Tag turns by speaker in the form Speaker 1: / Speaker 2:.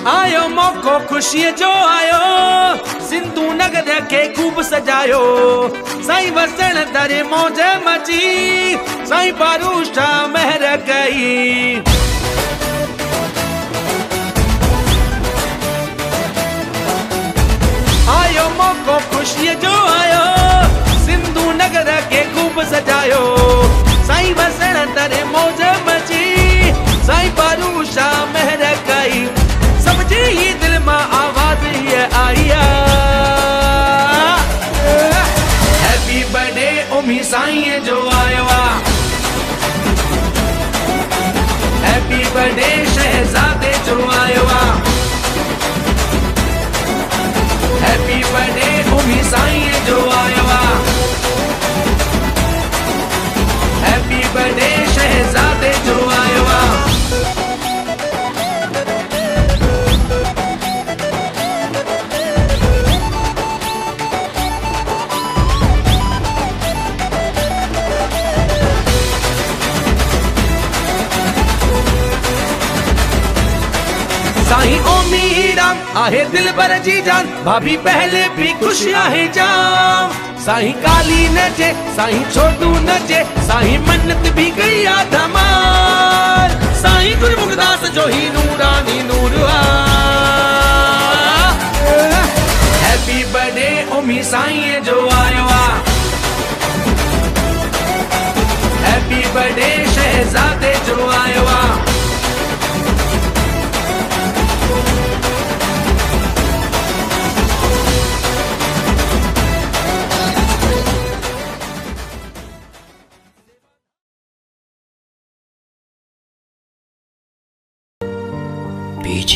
Speaker 1: आयो मौको खुशी जो आयो, सिंधु नगर के खूब सजायो। साईं वसण दरे मौज मची, साईं पारूषा महर कई। आयो मौको खुशी जो आयो, सिंधु नगर के खूब सजायो। साईं वसण दरे मौज मची, साईं पारूषा महर कई। सबजी ही दिल में आवाज ये आया, हैप्पी बर्थडे ओमी साईं जो आयो। हैप्पी बर्थडे शहजादे जो आयो। हैप्पी बर्थडे ओमी साईं जो आयो। हैप्पी बर्थडे शहजादे जो आयो। साईं ओमी राम आहे दिल भर जी जान, भाभी पहले भी खुश आहे जाम। साईं काली नचे, साईं छोटू नचे, साईं मन्नत भी गई धमाल। साईं गुरमुखदास जो ही नूरानी नूर आ। हैप्पी बर्थडे ओमी साईं जो आयो। हैप्पी बर्थडे शहजादे जो आयो।
Speaker 2: BG